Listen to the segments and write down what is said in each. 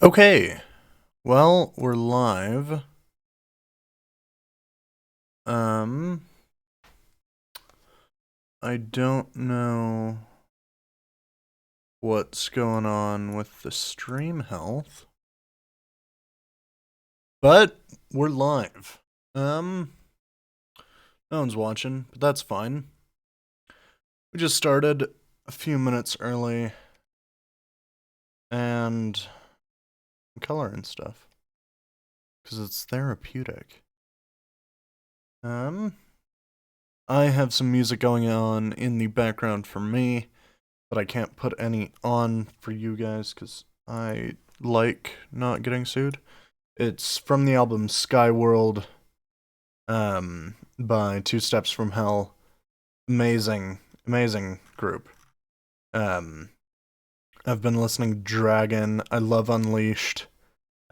Okay, well, we're live. Um, I don't know what's going on with the stream health, but we're live. Um, no one's watching, but that's fine. We just started a few minutes early and color and stuff because it's therapeutic. Um, I have some music going on in the background for me, but I can't put any on for you guys because I like not getting sued. It's from the album Skyworld, by Two Steps from Hell. Amazing, amazing group. Um, I've been listening to Dragon. I love Unleashed.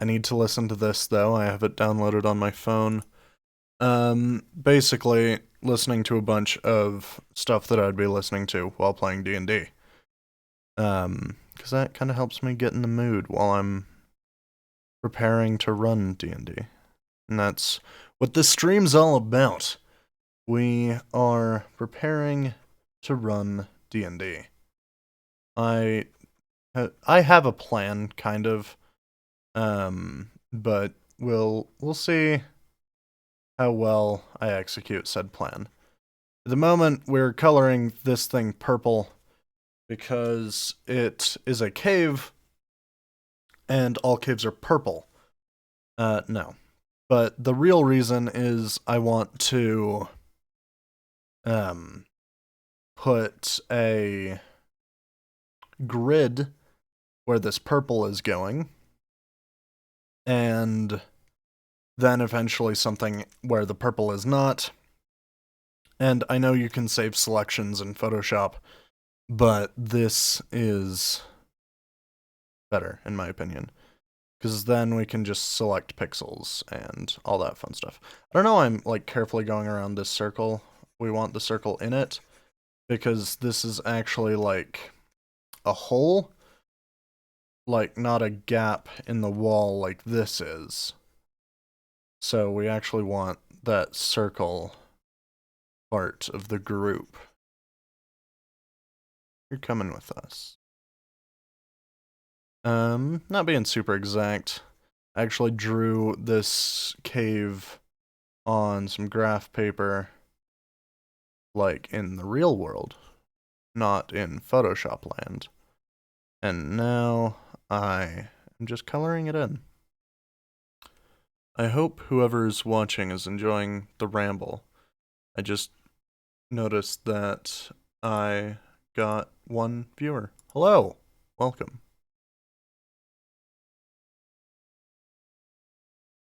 I need to listen to this though. I have it downloaded on my phone. Basically listening to a bunch of stuff that I'd be listening to while playing D&D. Because that kind of helps me get in the mood while I'm preparing to run D&D. And that's what this stream's all about. We are preparing to run D&D. I I have a plan, kind of, but we'll see how well I execute said plan. At the moment, we're coloring this thing purple because it is a cave, and all caves are purple. No. But the real reason is I want to um put a grid where this purple is going, and then eventually something where the purple is not. And I know you can save selections in Photoshop, but this is better, in my opinion. Because then we can just select pixels and all that fun stuff. I don't know, I'm like carefully going around this circle. We want the circle in it, because this is actually like a hole, like not a gap in the wall like this is. So we actually want that circle part of the group. You're coming with us. Not being super exact. I actually drew this cave on some graph paper, like in the real world, not in Photoshop land. And now I am just coloring it in. I hope whoever's watching is enjoying the ramble. I just noticed that I got one viewer. Hello, welcome.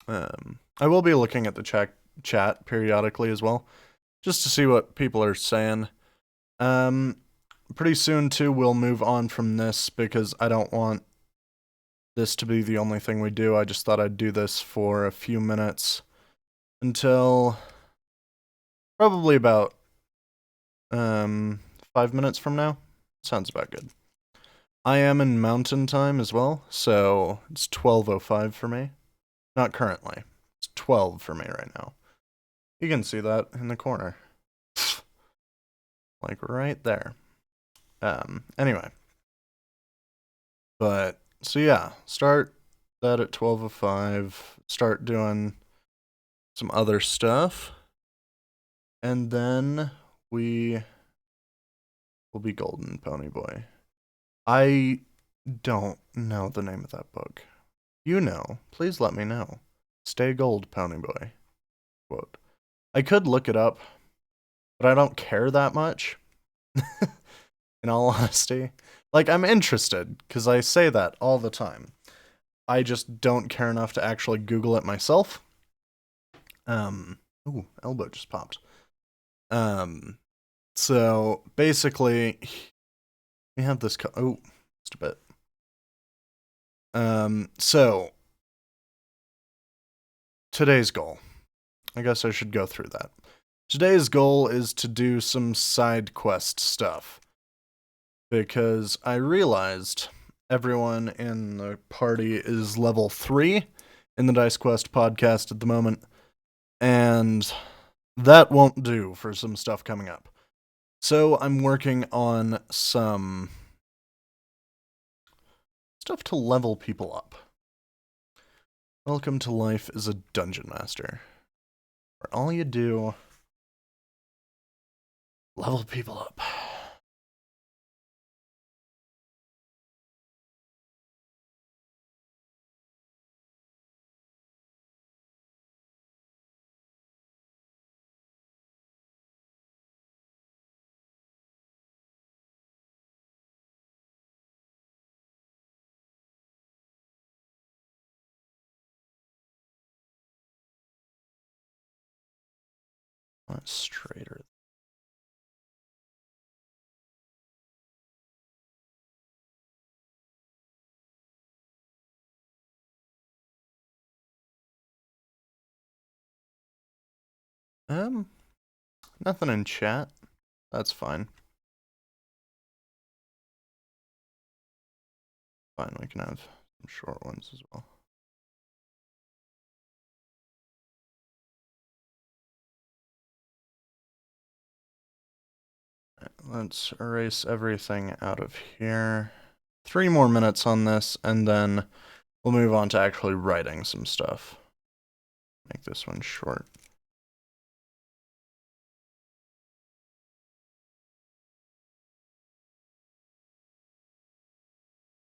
I will be looking at the chat periodically as well, just to see what people are saying. Pretty soon too, we'll move on from this because I don't want this to be the only thing we do. I just thought I'd do this for a few minutes until probably about 5 minutes from now. Sounds about good. I am in mountain time as well, so it's 12:05 for me. Not currently. It's 12 for me right now. You can see that in the corner. Like right there. Anyway. But, so yeah, start that at 12:05. Start doing some other stuff. And then we will be Golden Pony Boy. I don't know the name of that book. You know, please let me know. Stay Gold, Pony Boy. Quote. I could look it up, but I don't care that much. In all honesty. Like, I'm interested, because I say that all the time. I just don't care enough to actually Google it myself. Ooh, elbow just popped. So, basically, we have this, oh, just a bit. So, today's goal. I guess I should go through that. Today's goal is to do some side quest stuff. Because I realized everyone in the party is level 3 in the Dice Quest podcast at the moment, and that won't do for some stuff coming up. So I'm working on some stuff to level people up. Welcome to life as a dungeon master, where all you do, level people up. That's straighter. Nothing in chat. That's fine. Fine, we can have some short ones as well. Let's erase everything out of here. 3 more minutes on this, and then we'll move on to actually writing some stuff. Make this one short.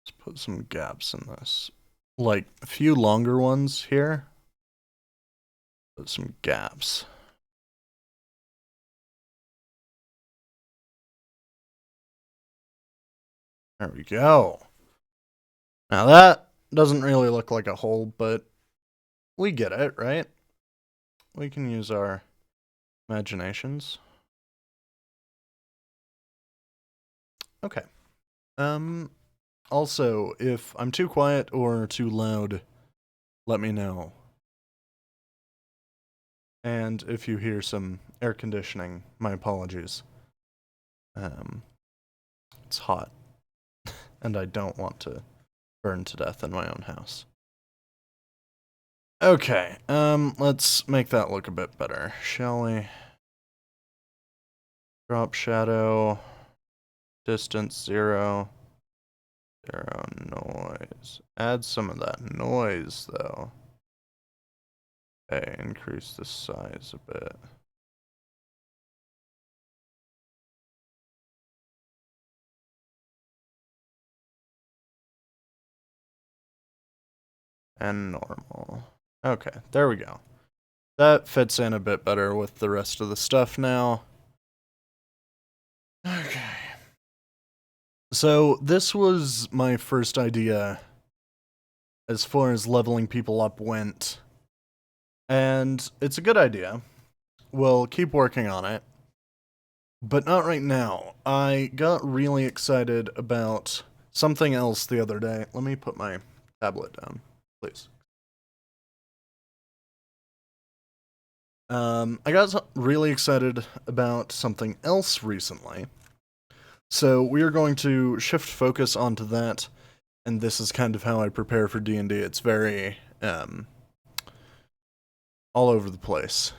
Let's put some gaps in this. Like, a few longer ones here. Put some gaps. There we go. Now that doesn't really look like a hole, but we get it, right? We can use our imaginations. Okay. Also, if I'm too quiet or too loud, let me know. And if you hear some air conditioning, my apologies. It's hot, and I don't want to burn to death in my own house. Okay, let's make that look a bit better, shall we? Drop shadow, distance 0, 0 noise. Add some of that noise, though. Okay, increase the size a bit. And normal. Okay, there we go. That fits in a bit better with the rest of the stuff now. Okay. So this was my first idea as far as leveling people up went. And it's a good idea. We'll keep working on it. But not right now. I got really excited about something else the other day. Let me put my tablet down, please. I got really excited about something else recently. So we are going to shift focus onto that, and this is kind of how I prepare for D&D. It's very, all over the place.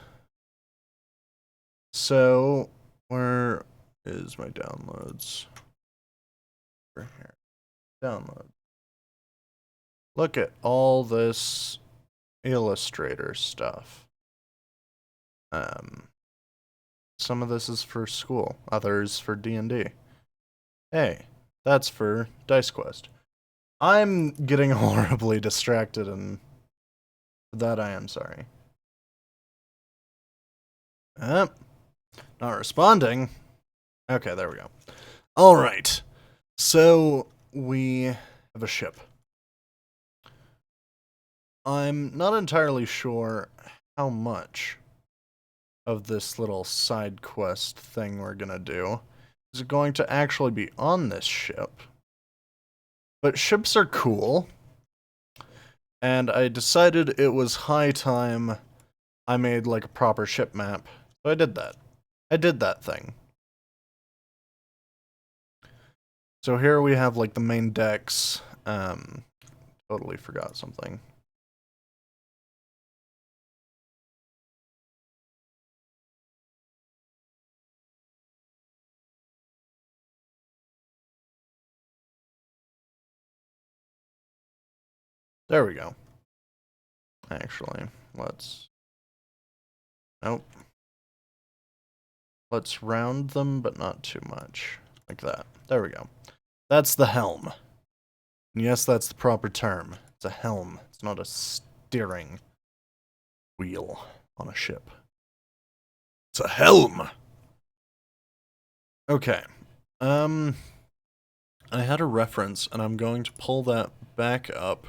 So, where is my downloads? Over here. Download. Look at all this Illustrator stuff. Some of this is for school, others for D&D. Hey, that's for Dice Quest. I'm getting horribly distracted, and for that I am sorry. Not responding. Okay, there we go. Alright. So, we have a ship. I'm not entirely sure how much of this little side quest thing we're gonna do is going to actually be on this ship. But ships are cool, and I decided it was high time I made like a proper ship map. So I did that. I did that thing. So here we have like the main decks. Totally forgot something. There we go. Actually, let's... Nope. Let's round them, but not too much. Like that. There we go. That's the helm. And yes, that's the proper term. It's a helm. It's not a steering wheel on a ship. It's a helm! Okay. I had a reference, and I'm going to pull that back up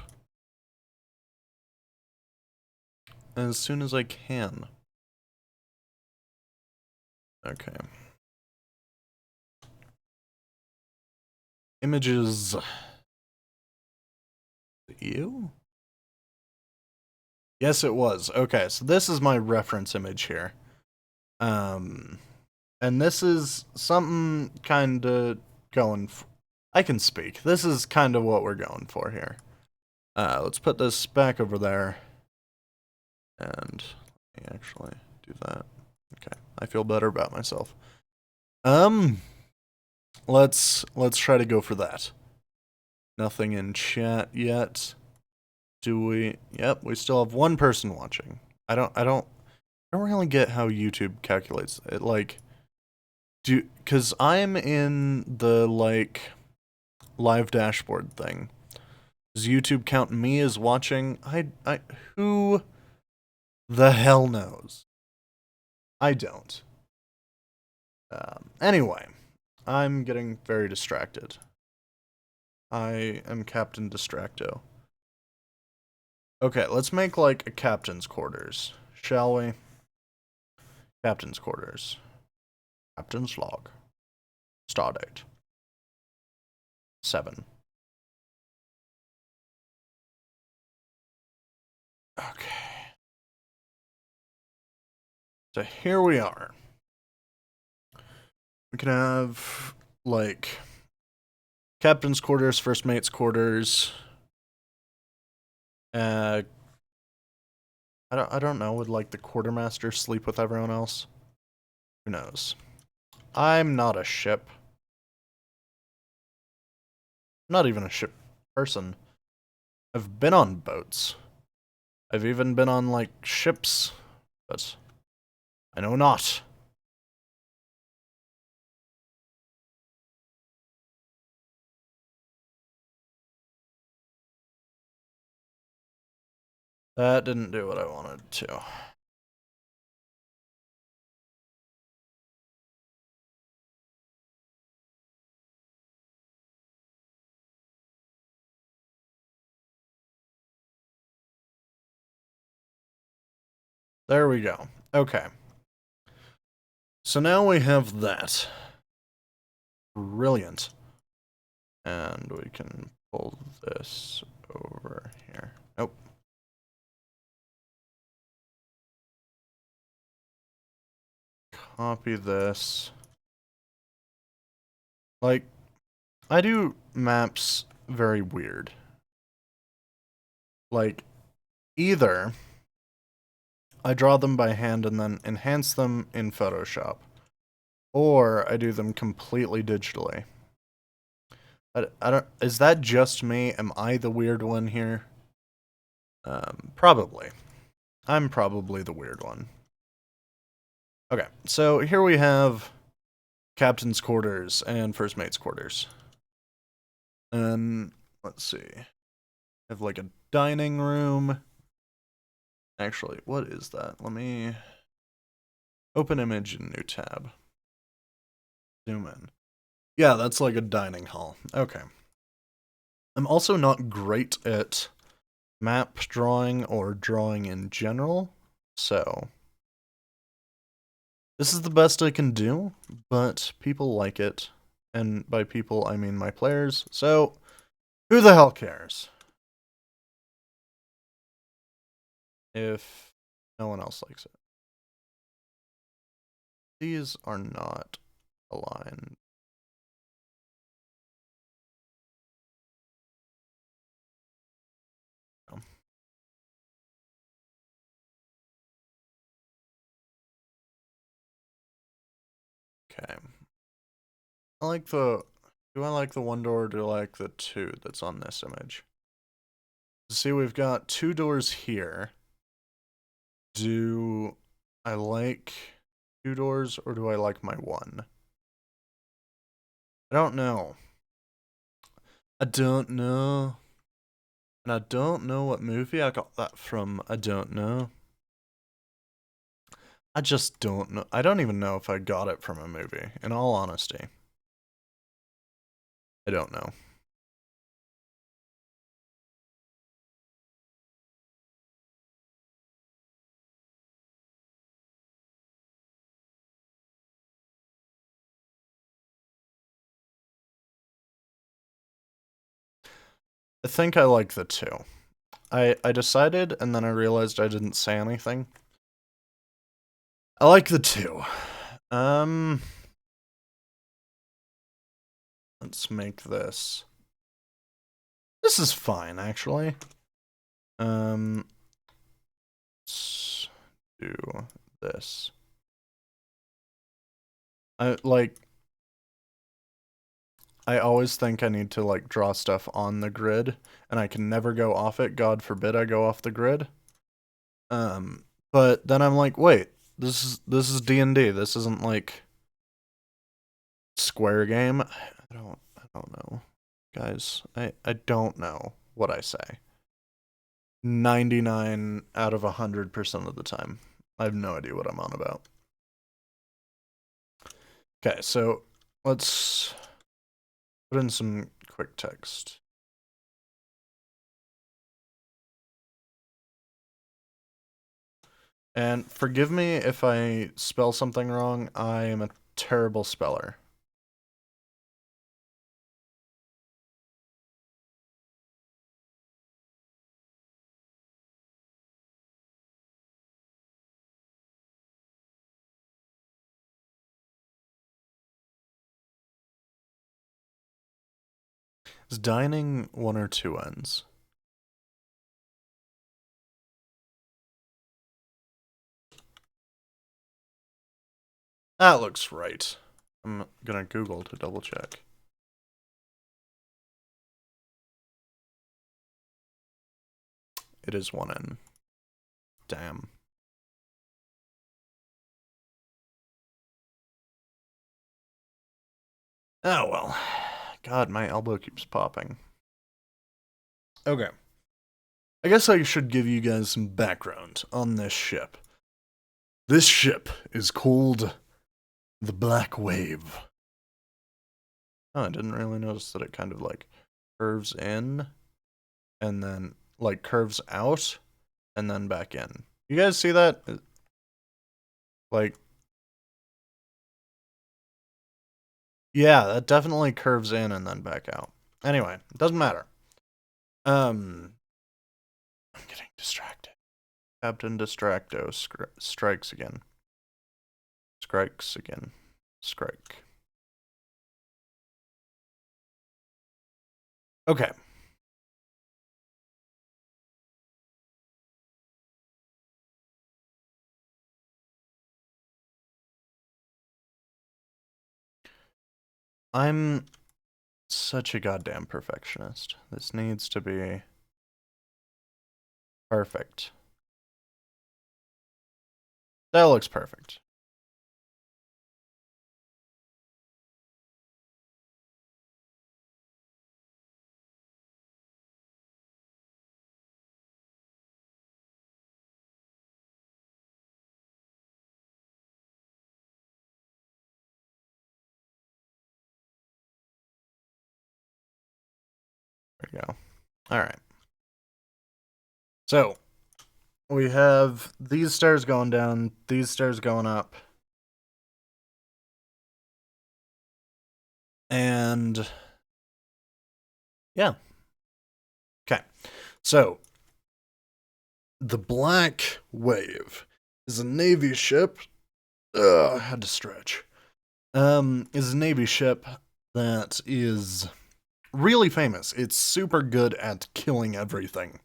as soon as I can. Okay. Images. You? Yes, it was. Okay, so this is my reference image here. And this is something kind of going... I can speak. This is kind of what we're going for here. Let's put this back over there. And let me actually do that. Okay, I feel better about myself. Let's try to go for that. Nothing in chat yet. Do we? Yep, we still have one person watching. I don't really get how YouTube calculates it. Like, cause I'm in the like live dashboard thing. Does YouTube count me as watching? Who the hell knows? I don't. Anyway, I'm getting very distracted. I am Captain Distracto. Okay, let's make like a captain's quarters, shall we? Captain's quarters. Captain's log. Stardate. 7. Okay. So here we are. We can have like captain's quarters, first mate's quarters. I don't know. Would like the quartermaster sleep with everyone else? Who knows? I'm not a ship. I'm not even a ship person. I've been on boats. I've even been on like ships, but I know not. That didn't do what I wanted to. There we go. Okay. So now we have that. Brilliant. And we can pull this over here. Nope. Copy this. Like, I do maps very weird. Like, either I draw them by hand and then enhance them in Photoshop, or I do them completely digitally. I don't. Is that just me? Am I the weird one here? Probably. I'm probably the weird one. Okay, so here we have captain's quarters and first mate's quarters. And let's see. I have like a dining room. Actually, what is that? Let me open image in new tab. Zoom in. Yeah, that's like a dining hall. Okay. I'm also not great at map drawing or drawing in general, so this is the best I can do, but people like it, and by people I mean my players, so who the hell cares? If no one else likes it. These are not aligned. Okay. I like the... Do I like the one door or do I like the two that's on this image? See, we've got two doors here. Do I like two doors or do I like my one? I don't know. I don't know. And I don't know what movie I got that from. I don't know. I just don't know. I don't even know if I got it from a movie, in all honesty. I don't know. I think I like the two. I decided and then I realized I didn't say anything. I like the two. Let's make this. This is fine, actually. Let's do this. I always think I need to like draw stuff on the grid and I can never go off it. God forbid I go off the grid. But then I'm like, wait, this is D&D. This isn't like Square game. I don't know. Guys, I don't know what I say. 99 out of 100% of the time. I have no idea what I'm on about. Okay, so let's put in some quick text. And forgive me if I spell something wrong. I am a terrible speller. Is dining one or two ends? That looks right. I'm gonna Google to double check. It is one end. Damn. Oh well. God, my elbow keeps popping. Okay. I guess I should give you guys some background on this ship. This ship is called the Black Wave. Oh, I didn't really notice that it kind of like curves in and then like curves out and then back in. You guys see that? Like, yeah, that definitely curves in and then back out. Anyway, it doesn't matter. I'm getting distracted. Captain Distracto strikes again. Strikes again. Strike. Okay. I'm such a goddamn perfectionist. This needs to be perfect. That looks perfect. There we go. All right. So, we have these stairs going down, these stairs going up. And yeah. Okay. So, the Black Wave is a Navy ship. I had to stretch. Is a Navy ship that is really famous. It's super good at killing everything.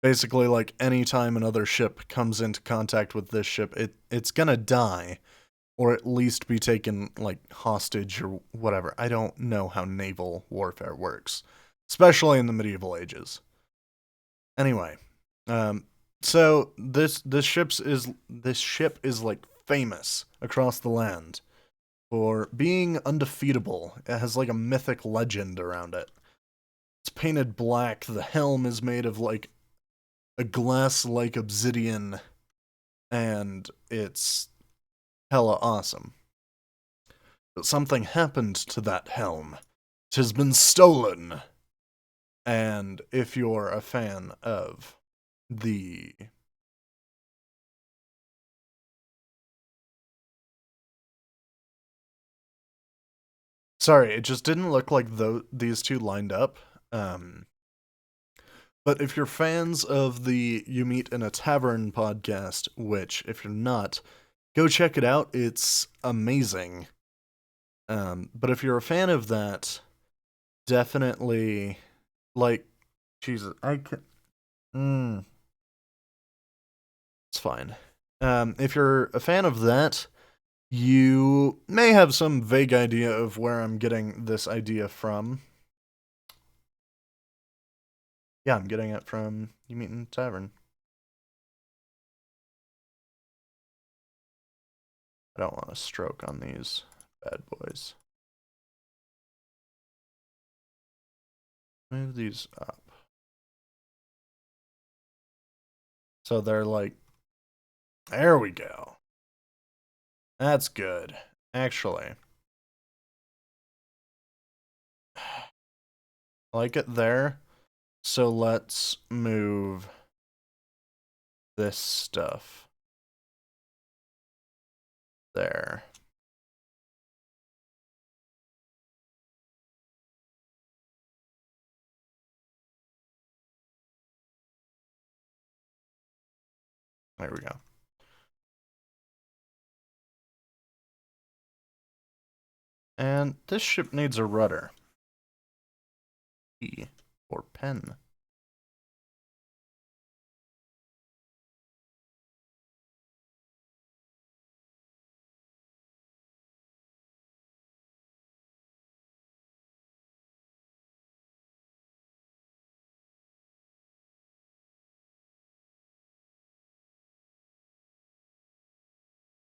Basically, like, anytime another ship comes into contact with this ship, it's gonna die, or at least be taken, like, hostage or whatever. I don't know how naval warfare works, especially in the medieval ages. Anyway, um, so this ship is like famous across the land for being undefeatable. It has like a mythic legend around it. It's painted black. The helm is made of like a glass-like obsidian, and it's hella awesome. But something happened to that helm. It has been stolen. And if you're a fan of the Sorry, it just didn't look like these two lined up. Um, but if you're fans of the You Meet in a Tavern podcast, which if you're not, go check it out. It's amazing. But if you're a fan of that, definitely like Jesus, I can. It's fine. If you're a fan of that, you may have some vague idea of where I'm getting this idea from. Yeah, I'm getting it from You Meet in a Tavern. I don't want to stroke on these bad boys. Move these up. So they're like, there we go. That's good. Actually, I like it there. So let's move this stuff there. There we go. And this ship needs a rudder. E or pen.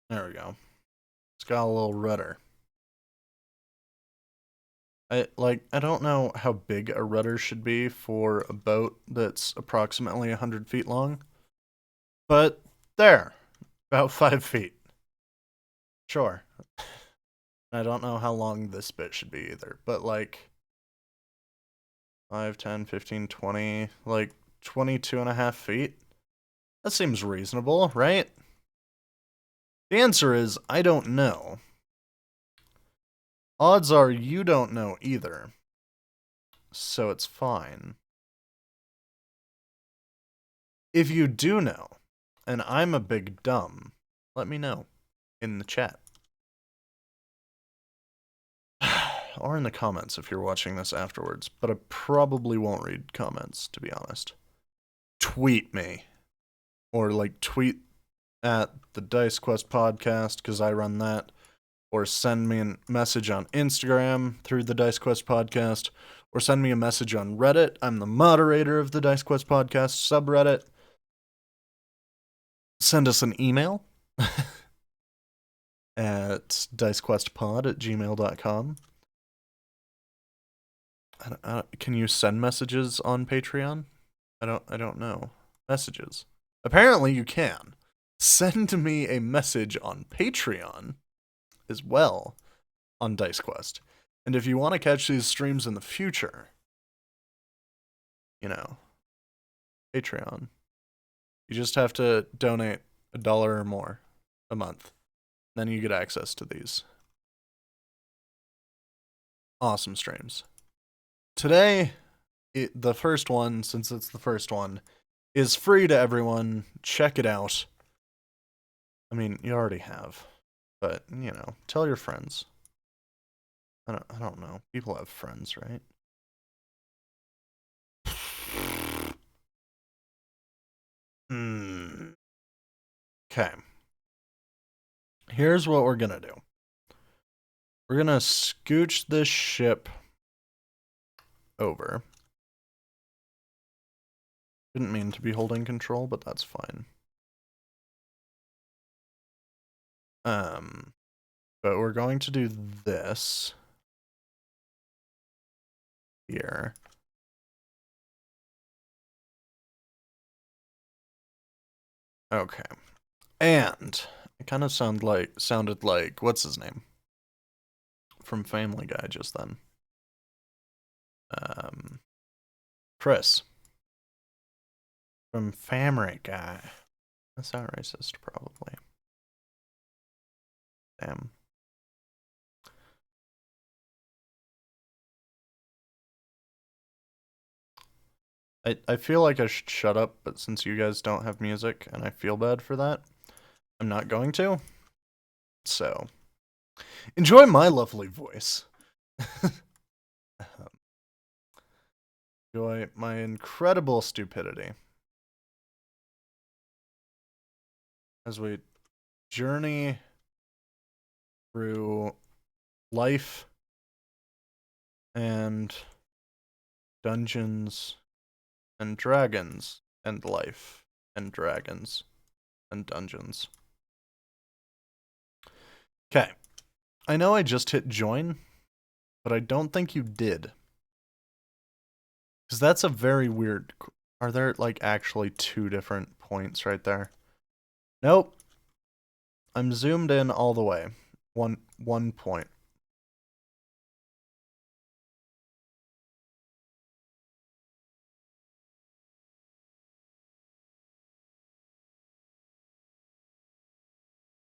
There we go. It's got a little rudder. I don't know how big a rudder should be for a boat that's approximately 100 feet long, but there, about 5 feet. Sure. I don't know how long this bit should be either, but like 5, 10, 15, 20, like 22 and a half feet. That seems reasonable, right? The answer is I don't know. Odds are you don't know either, so it's fine. If you do know, and I'm a big dumb, let me know in the chat. Or in the comments if you're watching this afterwards, but I probably won't read comments, to be honest. Tweet me. Or like tweet at the Dice Quest podcast, because I run that. Or send me a message on Instagram through the Dice Quest podcast. Or send me a message on Reddit. I'm the moderator of the Dice Quest podcast subreddit. Send us an email at dicequestpod@gmail.com. Can you send messages on Patreon? I don't know. Messages. Apparently you can. Send me a message on Patreon as well on Dice Quest. And if you want to catch these streams in the future, you know, Patreon. You just have to donate $1 or more a month. Then you get access to these awesome streams. Today, the first one, since it's the first one, is free to everyone. Check it out. I mean, you already have, but you know, tell your friends. I don't know. People have friends, right? Okay. Here's what we're gonna do. We're gonna scooch this ship over. Didn't mean to be holding control, but that's fine. But we're going to do this here. Okay. And it kind of sounded like what's his name? From Family Guy just then. Chris. From Family Guy. That's not racist, probably. Damn. I feel like I should shut up, but since you guys don't have music and I feel bad for that, I'm not going to. So, enjoy my lovely voice. Enjoy my incredible stupidity as we journey through life and Dungeons and Dragons and life and dragons and dungeons. Okay. I know I just hit join, but I don't think you did. Because that's a very weird... Are there, like, actually two different points right there? Nope. I'm zoomed in all the way. One point.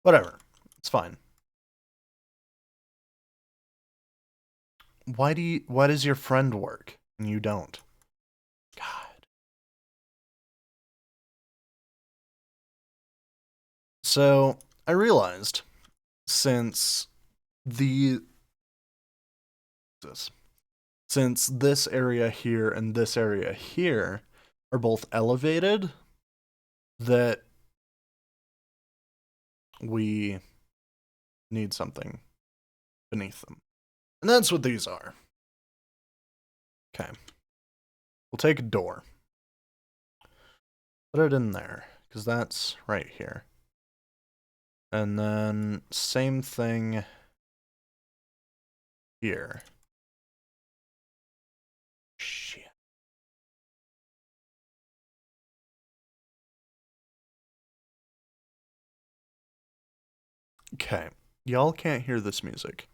Whatever. It's fine. Why does your friend work and you don't? God. So, I realized since the since this area here and this area here are both elevated, that we need something beneath them. And that's what these are. Okay. We'll take a door. Put it in there, because that's right here. And then same thing here. Shit. Okay. Y'all can't hear this music,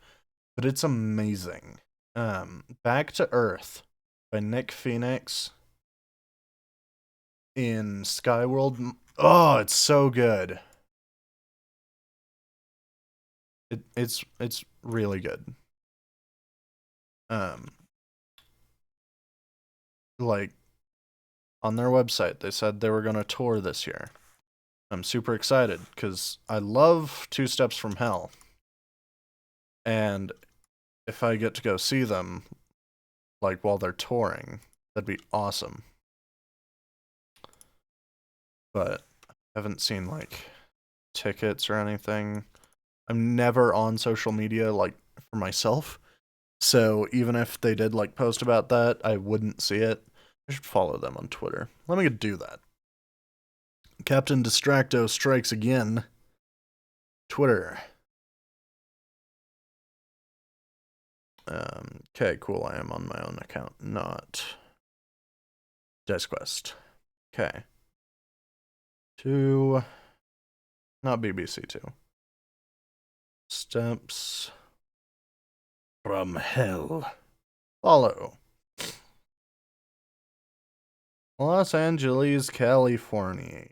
but it's amazing. Back to Earth by Nick Phoenix in Skyworld. Oh, it's so good. It's really good. Like on their website, they said they were going to tour this year. I'm super excited because I love Two Steps from Hell. And if I get to go see them, like while they're touring, that'd be awesome. But I haven't seen like tickets or anything. I'm never on social media like for myself. So even if they did like post about that, I wouldn't see it. I should follow them on Twitter. Let me do that. Captain Distracto strikes again. Twitter. Okay, cool. I am on my own account, not Dice Quest. Okay. Not BBC2. Steps from Hell. Follow. Los Angeles, California.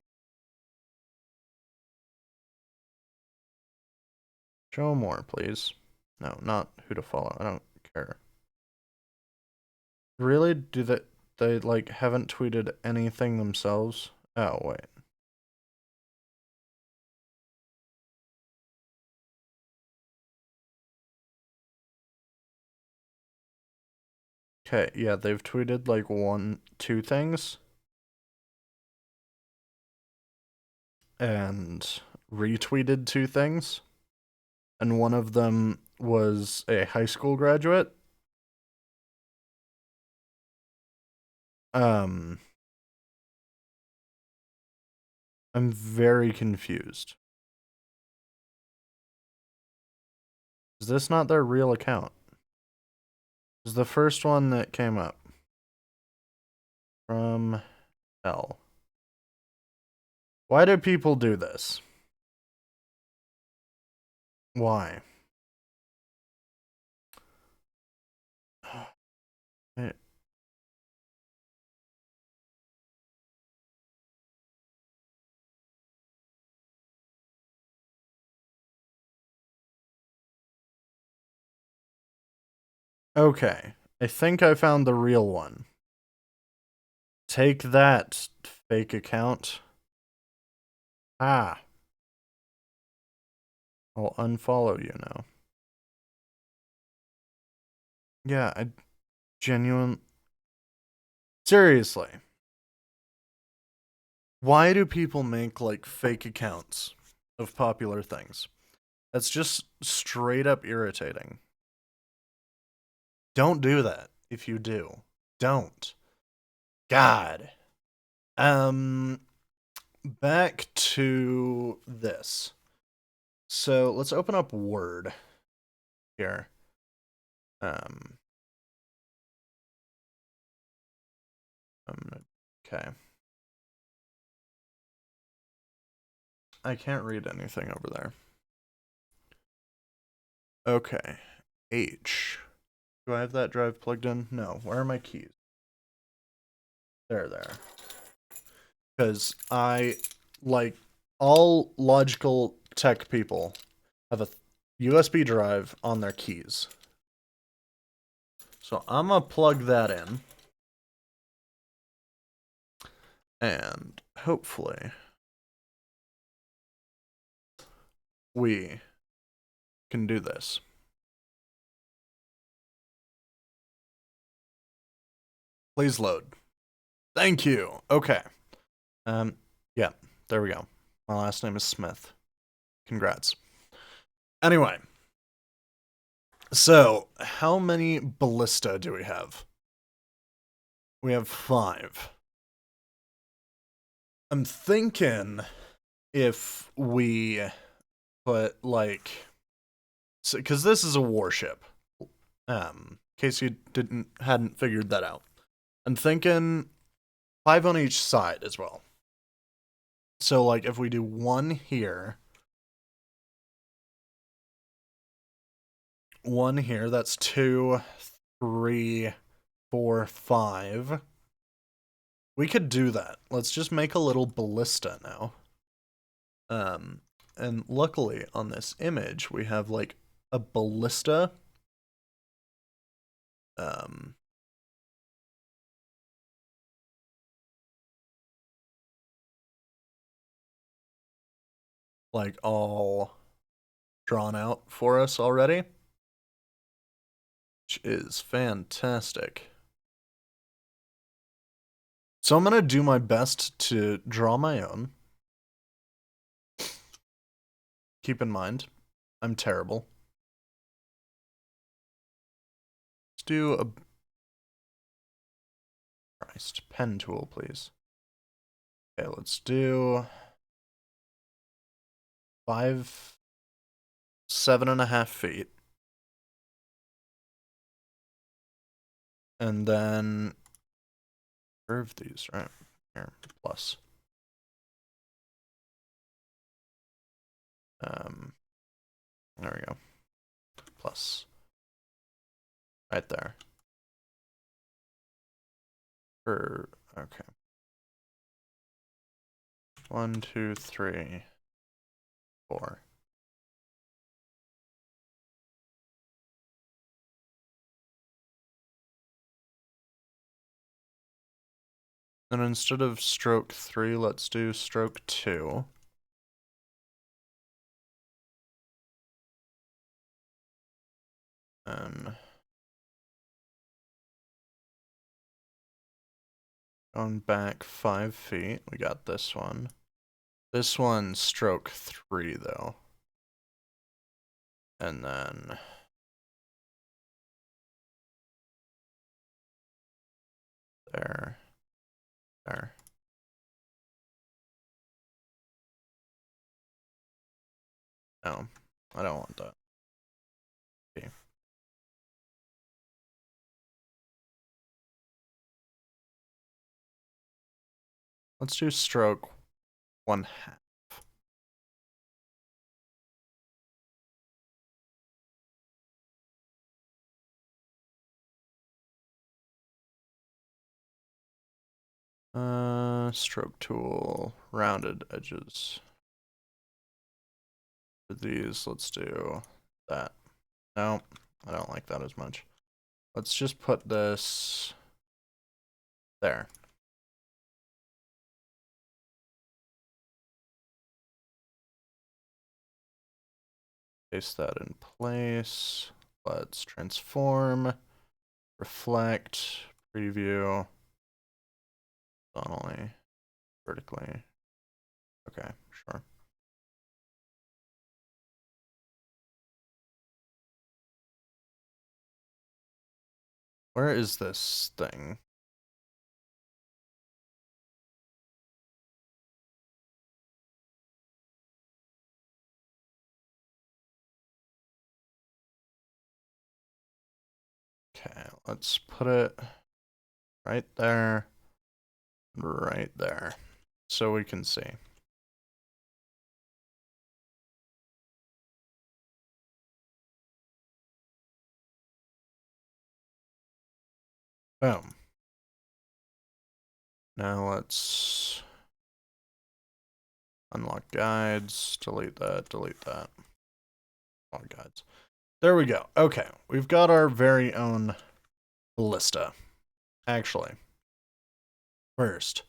Show more, please. No, not who to follow. I don't care. Really? Do they like haven't tweeted anything themselves? Oh, wait. Okay, yeah, they've tweeted like two things. And retweeted two things, and one of them was a high school graduate. I'm very confused. Is this not their real account? Is the first one that came up from L. Why do people do this? Why? Okay, I think I found the real one. Take that, fake account. Ah. I'll unfollow you now. Yeah, I genuine. Seriously. Why do people make like fake accounts of popular things? That's just straight up irritating. Don't do that if you do. Don't. God. Back to this. So let's open up Word here. Um, okay. I can't read anything over there. Okay. H. Do I have that drive plugged in? No. Where are my keys? There. Because I, like, all logical tech people have a USB drive on their keys. So I'm going to plug that in. And hopefully we can do this. Please load. Thank you. Okay. Yeah, there we go. My last name is Smith. Congrats. Anyway, so how many ballista do we have? We have 5. I'm thinking if we put like, because this is a warship. In case you hadn't figured that out, I'm thinking 5 on each side as well. So like if we do 1 here, 1 here, that's 2, 3, 4, 5. We could do that. Let's just make a little ballista now. And luckily on this image we have like a ballista. Like all drawn out for us already, which is fantastic. So I'm gonna do my best to draw my own. Keep in mind, I'm terrible. Let's do a Christ pen tool, please. Okay, let's do 5, 7.5 feet. And then curve these, right? Here, plus. There we go. Plus. Right there. Okay. 1, 2, 3, 4. Then instead of stroke 3, let's do stroke 2. And going back 5 feet, we got this one. This one stroke 3 though. And then there. There. No, I don't want that. Okay. Let's do stroke 1/2. Stroke tool, rounded edges. For these, let's do that. No, I don't like that as much. Let's just put this there. Paste that in place. Let's transform, reflect, preview, horizontally, vertically. Okay, sure. Where is this thing? Okay, let's put it right there, so we can see. Boom. Now let's unlock guides, delete that. Unlock guides. There we go. Okay, we've got our very own ballista. Actually, first,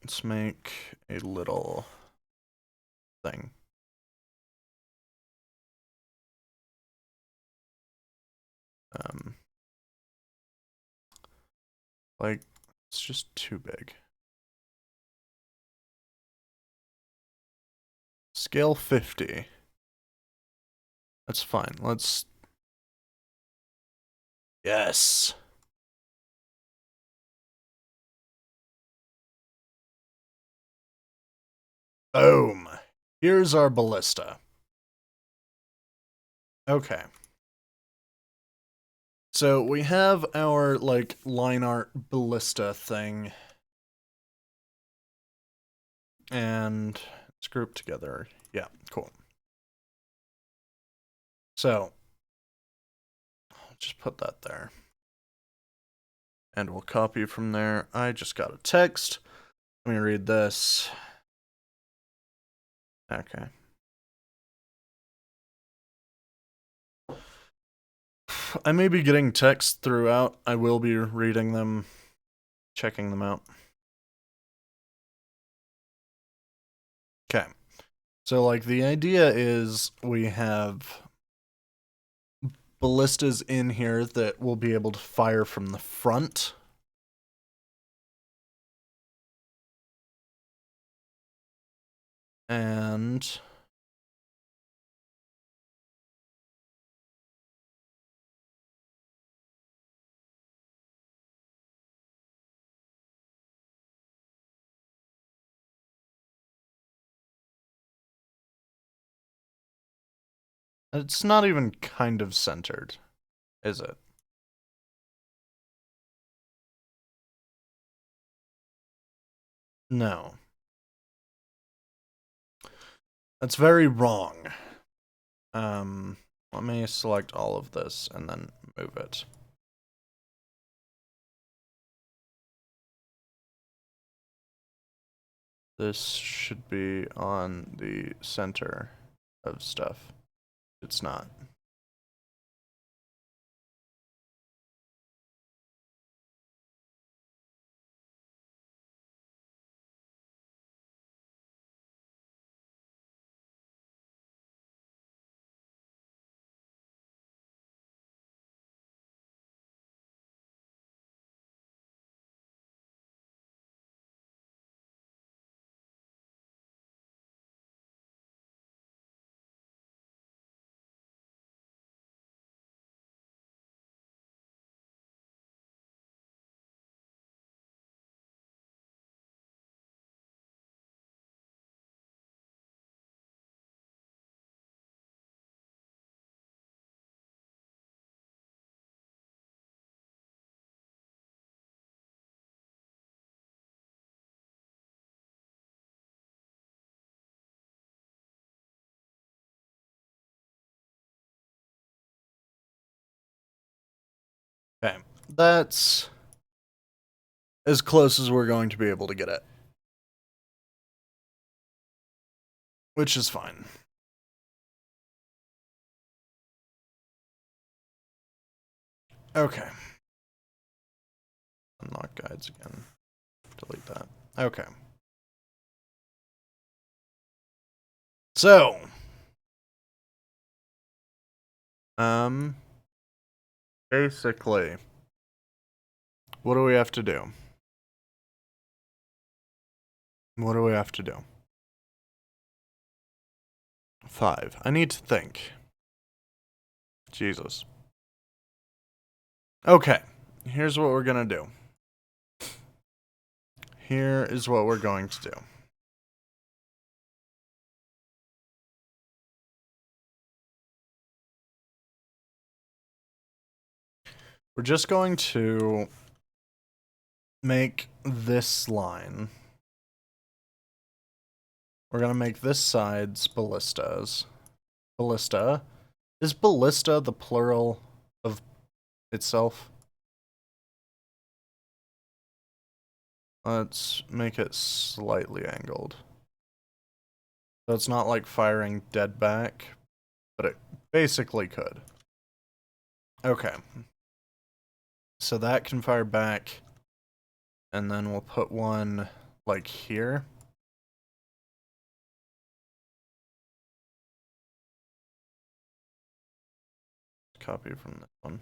let's make a little thing. Like, it's just too big. Scale 50. That's fine. Let's... Yes! Boom! Here's our ballista. Okay. So we have our, like, line art ballista thing. And it's grouped together. Yeah, cool. So, I'll just put that there. And we'll copy from there. I just got a text. Let me read this. Okay. I may be getting texts throughout. I will be reading them, checking them out. Okay. So, like, the idea is we have ballistas in here that will be able to fire from the front. And it's not even kind of centered, is it? No. That's very wrong. Let me select all of this and then move it. This should be on the center of stuff. It's not. that's as close as we're going to be able to get it. Which is fine. Okay. Unlock guides again. Delete that. Okay. So, basically, what do we have to do? What do we have to do? 5. I need to think. Jesus. Okay, here's what we're gonna do. Here is what we're going to do. We're just going to make this line. We're gonna make this side's ballistas. Ballista. Is ballista the plural of itself? Let's make it slightly angled. So it's not like firing dead back, but it basically could. Okay. So that can fire back, and then we'll put one like here. Copy from this one.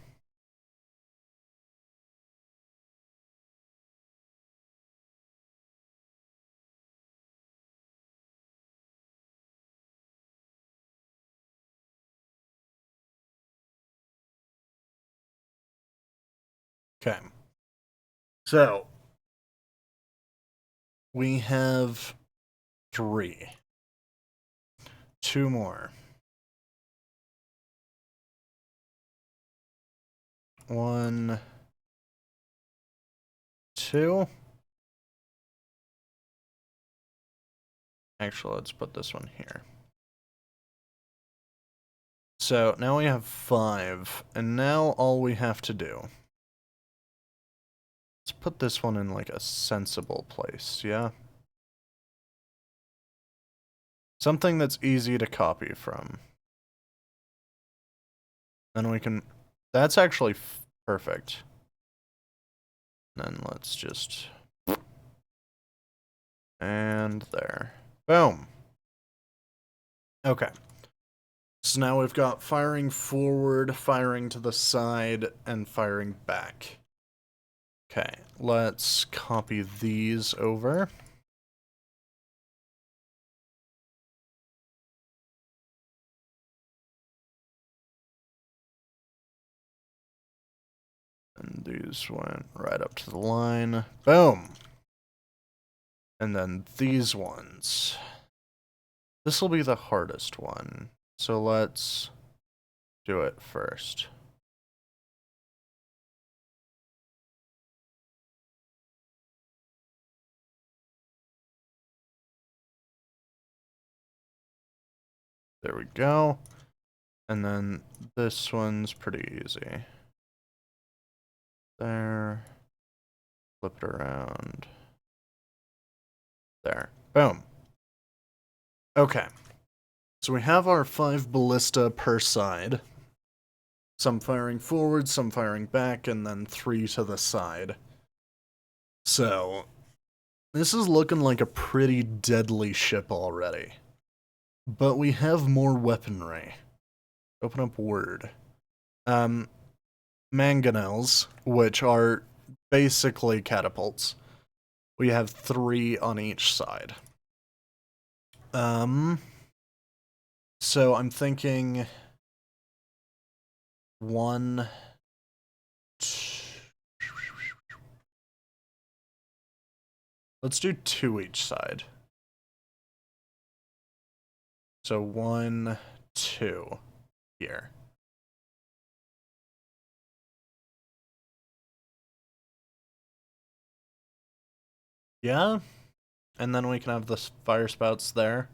Okay. So we have 3. 2 more. 1, 2. Actually, let's put this one here. So now we have 5, and now all we have to do. Let's put this one in like a sensible place, yeah? Something that's easy to copy from. Then we can... That's actually perfect. Then let's just... And there. Boom. Okay. So now we've got firing forward, firing to the side, and firing back. Okay, let's copy these over. And these went right up to the line. Boom! And then these ones. This will be the hardest one. So let's do it first. There we go. And then this one's pretty easy. There. Flip it around. There. Boom. Okay. So we have our 5 ballista per side. Some firing forward, some firing back, and then 3 to the side. So, this is looking like a pretty deadly ship already. But we have more weaponry. Open up Word. Mangonels, which are basically catapults. We have 3 on each side. So I'm thinking 1, 2. Let's do 2 each side. So 1, 2 here. Yeah? And then we can have the fire spouts there.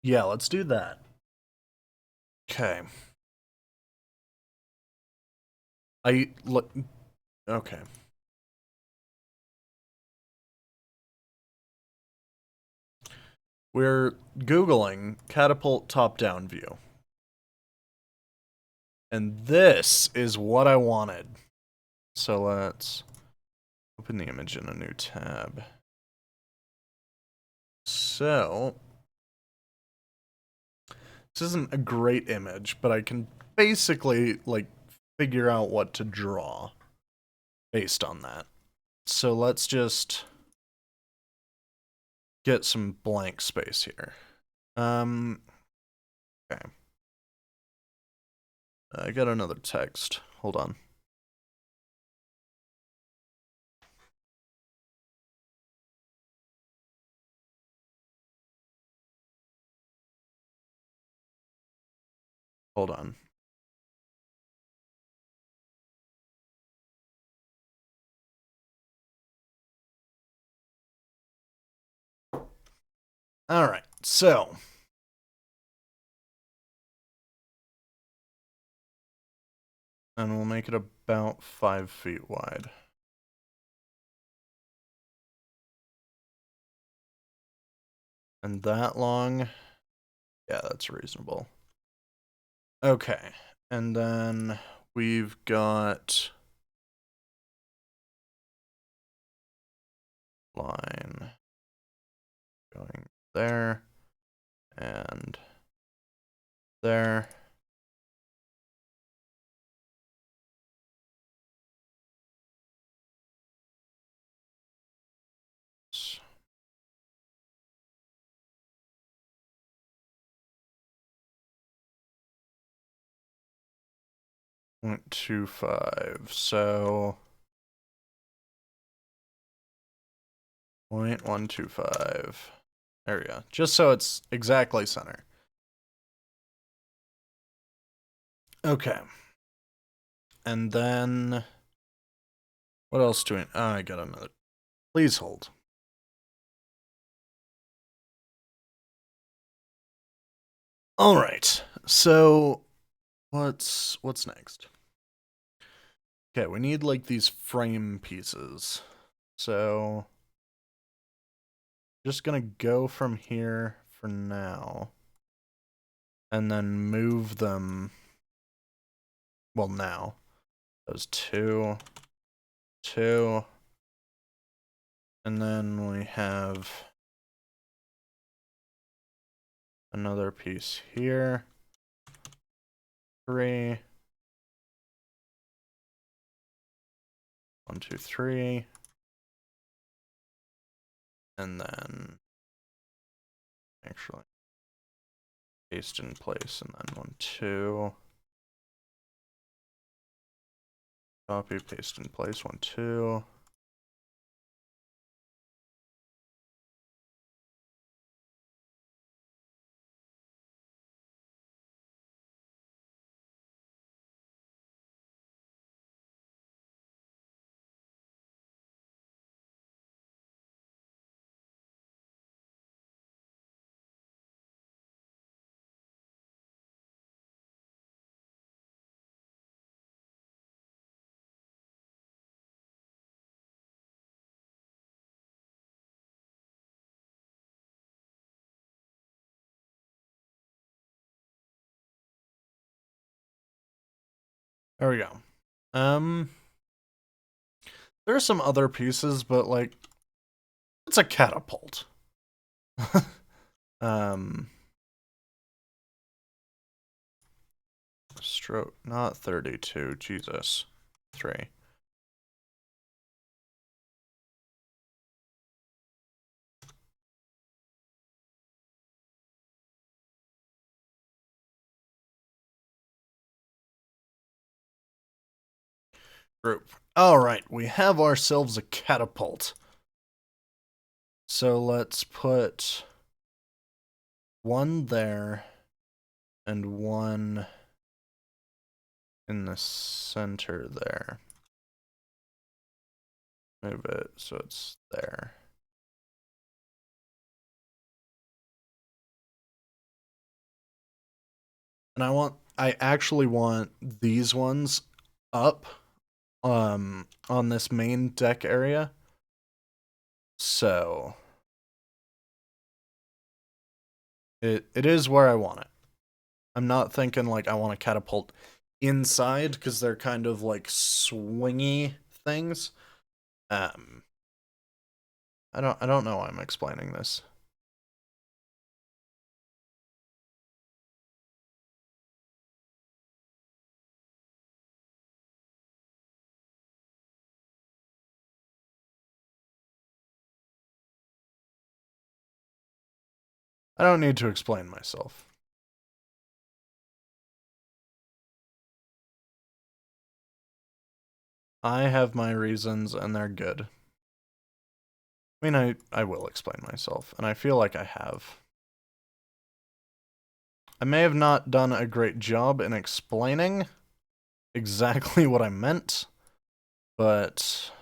Yeah, let's do that. Okay. look. Okay. We're Googling catapult top-down view. And this is what I wanted. So let's open the image in a new tab. So this isn't a great image, but I can basically like figure out what to draw based on that. So let's just get some blank space here. Okay. I got another text. Hold on. Hold on. All right. So and we'll make it about 5 feet wide. And that long? Yeah, that's reasonable. Okay. And then we've got line going there and there. So 0.25. So 0.125. There we go. Just so it's exactly center. Okay. And then what else do we... Oh, I got another. Please hold. All right. So what's next? Okay, we need like these frame pieces. So just gonna go from here for now and then move them. Well, now those two, and then we have another piece here, 3, 1, 2, 3, and then actually paste in place, and then 1, 2, copy, paste in place, 1, 2. There we go. There are some other pieces, but like, it's a catapult. Stroke, not 32, Jesus. 3. Group. All right, we have ourselves a catapult. So let's put one there and one in the center there. Move it so it's there. And I actually want these ones up on this main deck area. So it is where I want it. I'm not thinking like I want to catapult inside because they're kind of like swingy things. Um, I don't know why I'm explaining this. I don't need to explain myself. I have my reasons and they're good. I mean, I will explain myself, and I feel like I have. I may have not done a great job in explaining exactly what I meant, but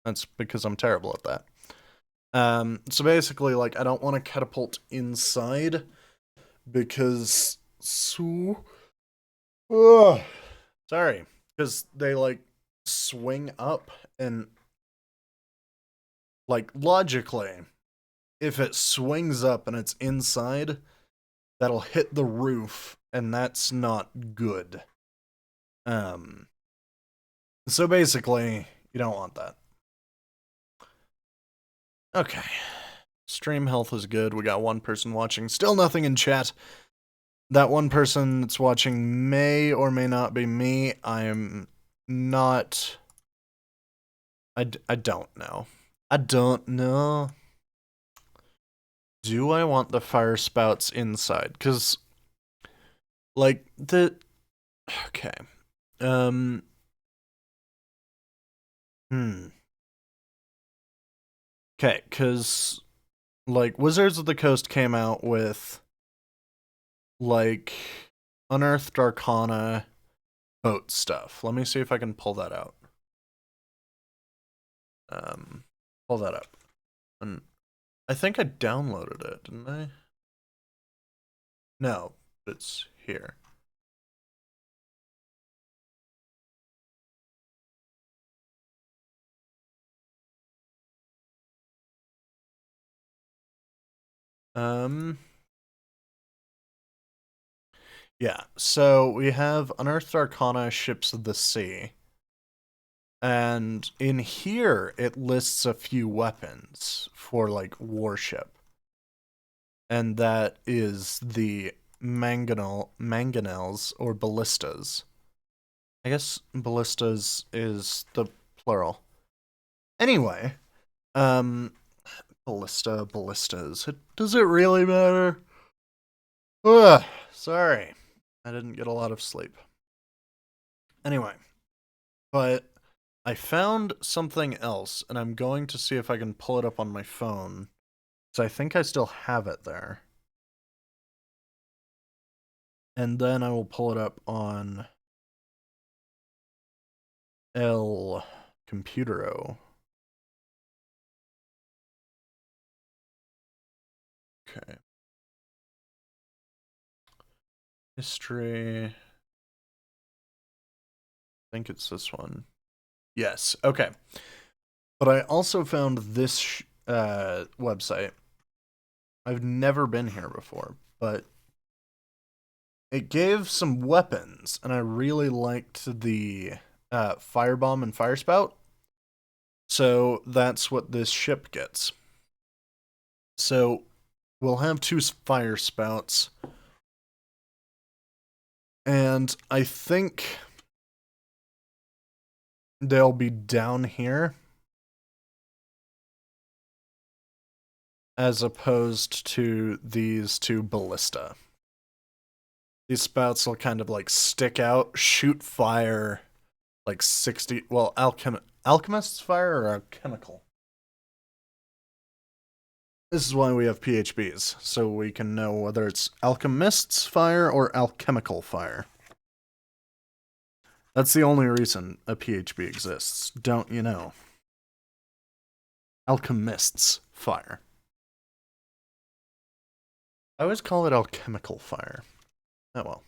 that's because I'm terrible at that. So basically, like, I don't want to catapult inside because ugh, sorry, because they like swing up and like logically, if it swings up and it's inside, that'll hit the roof, and that's not good. Um, so basically, you don't want that. Okay. Stream health is good. We got one person watching. Still nothing in chat. That one person that's watching may or may not be me. I am not. I don't know. I don't know. Do I want the fire spouts inside? Because, like, the. Okay. Um. Okay, because, like, Wizards of the Coast came out with, like, Unearthed Arcana boat stuff. Let me see if I can pull that out. Pull that up. And I think I downloaded it, didn't I? No, it's here. Yeah, so we have Unearthed Arcana Ships of the Sea. And in here, it lists a few weapons for, like, warship. And that is the mangonels or ballistas. I guess ballistas is the plural. Anyway, ballistas. Does it really matter? Ugh, sorry. I didn't get a lot of sleep. Anyway, but I found something else, and I'm going to see if I can pull it up on my phone. So I think I still have it there. And then I will pull it up on El Computero. Okay. History. I think it's this one. Yes. Okay. But I also found this website. I've never been here before, but it gave some weapons, and I really liked the firebomb and firespout. So that's what this ship gets. So we'll have two fire spouts. And I think they'll be down here as opposed to these two ballista. These spouts will kind of like stick out, shoot fire like 60. Well, alchemist's fire or alchemical? This is why we have PHBs, so we can know whether it's alchemist's fire or alchemical fire. That's the only reason a PHB exists, don't you know? Alchemist's fire. I always call it alchemical fire. Oh well.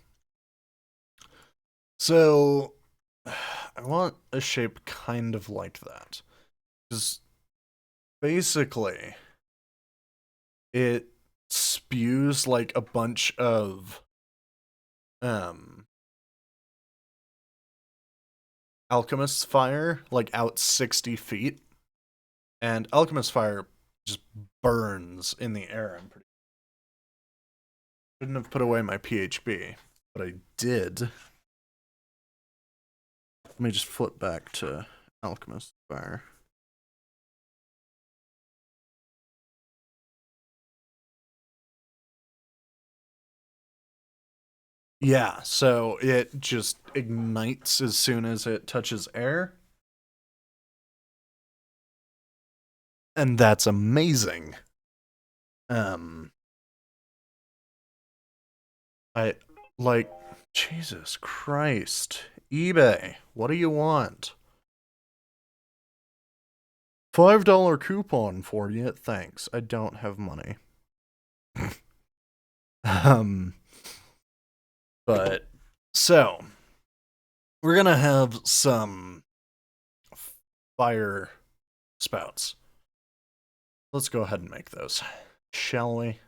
So, I want a shape kind of like that. Because basically, it spews like a bunch of um alchemist's fire like out 60 feet, and alchemist's fire just burns in the air. I'm pretty shouldn't have put away my PHB, but I did. Let me just flip back to alchemist's fire. Yeah, so it just ignites as soon as it touches air. And that's amazing. Um I like Jesus Christ. eBay, what do you want? $5 coupon for you. Thanks. I don't have money. um but so we're gonna have some fire spouts. Let's go ahead and make those, shall we?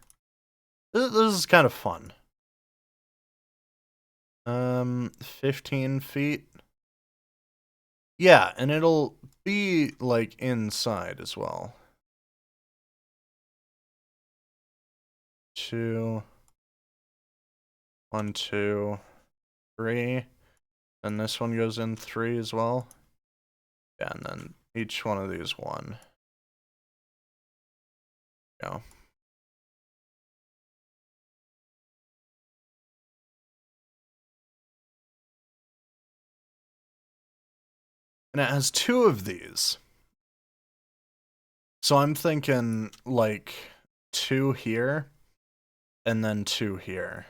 This is kind of fun. 15 feet. Yeah, and it'll be like inside as well. 2, 1, 2, 3. And this one goes in 3 as well. Yeah, and then each one of these 1. Go. And it has 2 of these. So I'm thinking like 2 here and then 2 here.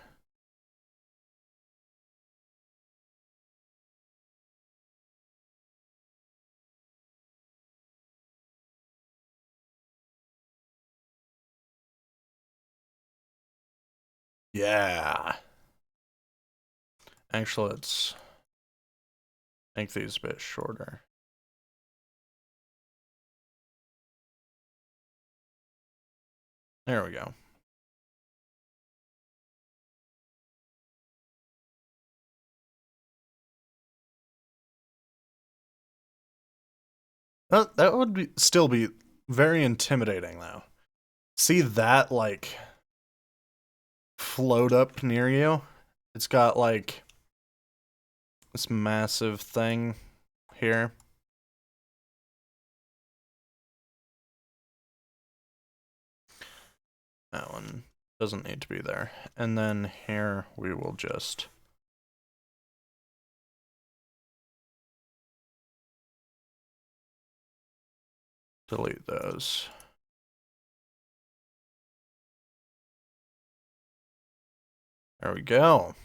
Yeah. Actually, let's make these a bit shorter. There we go. That would still be very intimidating, though. See that, like, float up near you? It's got, like, this massive thing here. That one doesn't need to be there. And then here we will just delete those. There we go.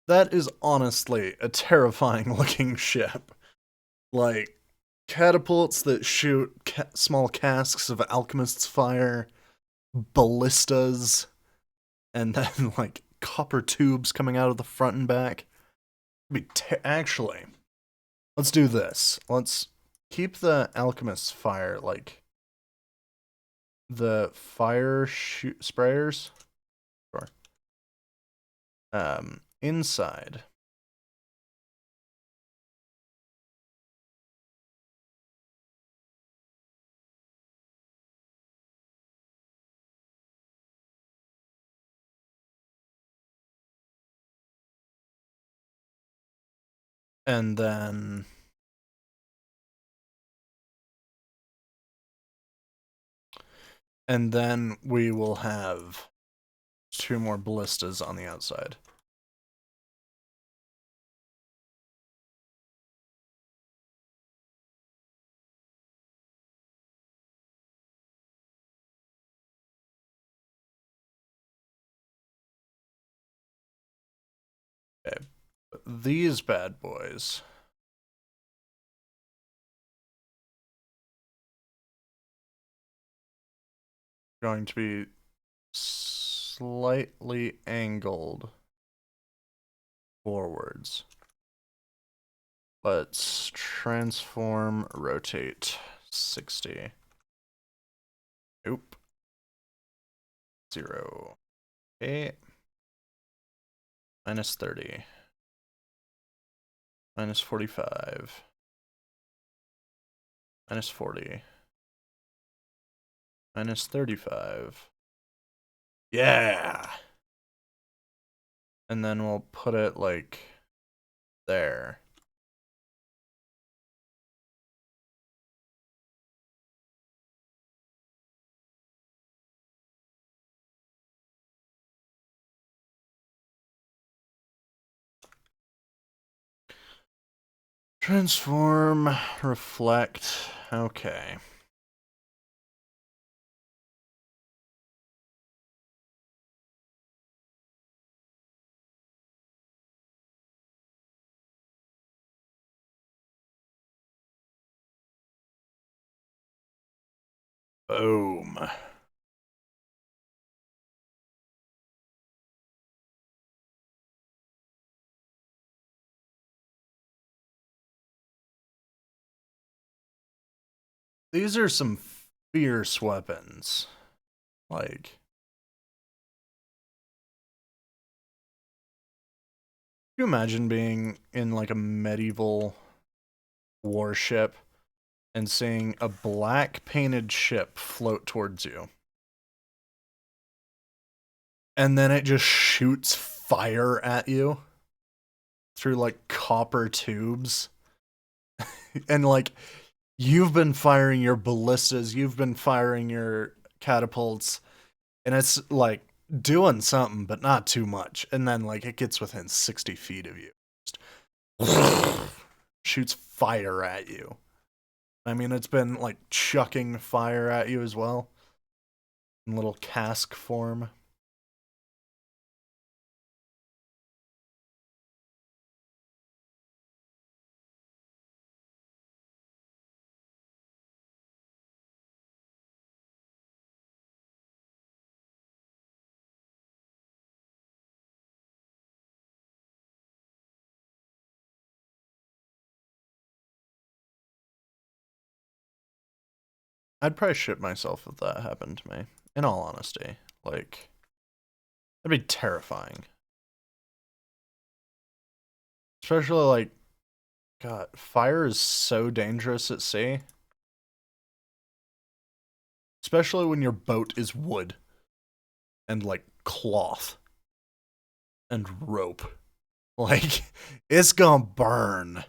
That is honestly a terrifying looking ship. Like, catapults that shoot small casks of alchemist's fire, ballistas, and then, like, copper tubes coming out of the front and back. Actually, let's do this. Let's keep the alchemist's fire, like, the fire sprayers. Sure. Inside. And then we will have 2 more ballistas on the outside. Okay. These bad boys are going to be slightly angled forwards. Let's transform rotate 60. Oop. 0. Okay. Minus 30. Minus 45. Minus 40. Minus 35. Yeah! And then we'll put it like there. Transform, reflect, okay. Boom. These are some fierce weapons. Like, can you imagine being in like a medieval warship and seeing a black painted ship float towards you? And then it just shoots fire at you through like copper tubes. And like, you've been firing your ballistas, you've been firing your catapults, and it's like doing something, but not too much. And then like it gets within 60 feet of you. Just shoots fire at you. I mean, it's been like chucking fire at you as well. In little cask form. I'd probably shit myself if that happened to me. In all honesty. Like, that'd be terrifying. Especially like, God, fire is so dangerous at sea. Especially when your boat is wood. And like cloth. And rope. Like, it's gonna burn.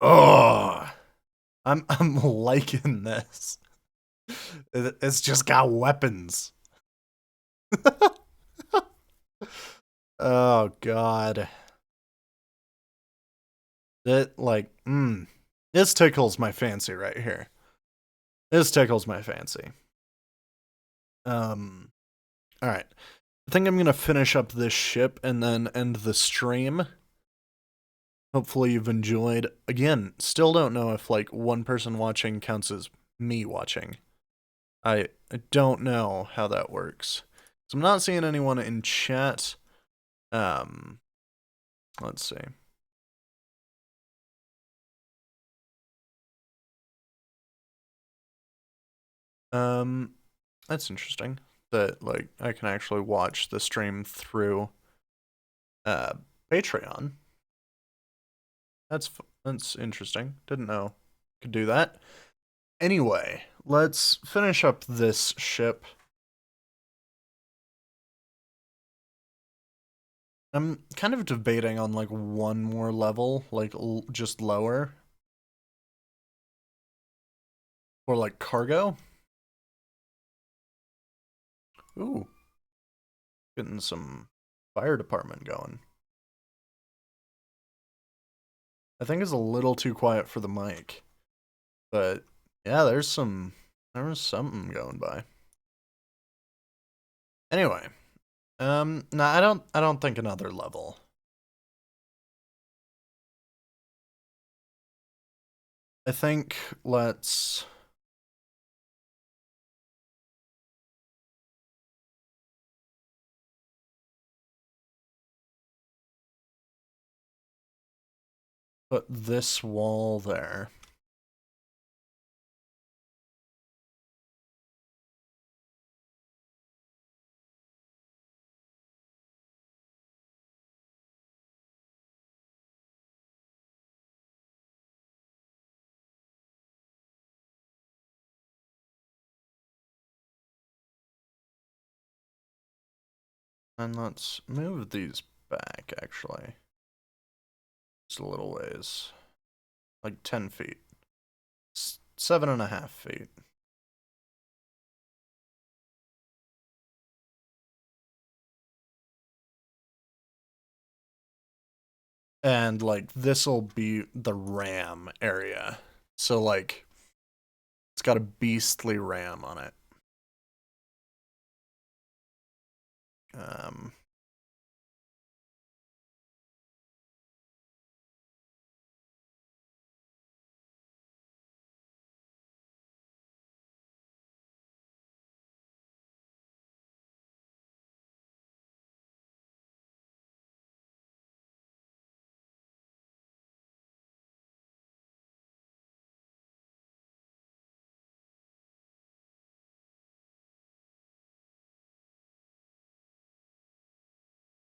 Oh, I'm liking this. It's just got weapons. Oh god. That like this tickles my fancy right here. This tickles my fancy. All right. I think I'm going to finish up this ship and then end the stream. Hopefully you've enjoyed. Again, still don't know if like one person watching counts as me watching. I don't know how that works. So I'm not seeing anyone in chat. Let's see. That's interesting that like I can actually watch the stream through Patreon. That's interesting. Didn't know could do that. Anyway, let's finish up this ship. I'm kind of debating on like one more level, like just lower. Or like cargo. Ooh. Getting some fire department going. I think it's a little too quiet for the mic. But yeah, there was something going by. Anyway. No, I don't think another level. I think let's put this wall there. And let's move these back, actually. Just a little ways. Like 10 feet. 7.5 feet. And, like, this'll be the ram area. So, like, it's got a beastly ram on it.